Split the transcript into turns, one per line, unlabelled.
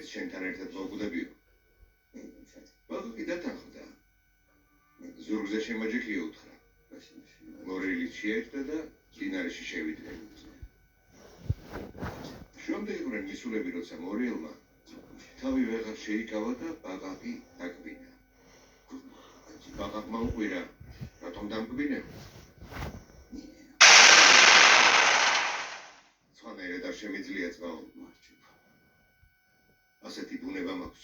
მეც შენთან ერთად მოვკვდებიო. ბაღი დათანხმდა. ზურგზე შემაჯექია უთხრა. მორილიც შეერთდა და დინარეში შევიდნენ. შემდეგ იყვნენ მისულები, როცა მორიელმა თავი ვეღარ შეიკავა და ბაყაყი დაკბინა. ბაყაყმა უყვირა, რატომ დამკბინებ? სხვანაირად არ შემიძლია ძმაო. ასეთი ბუნება მაქვს.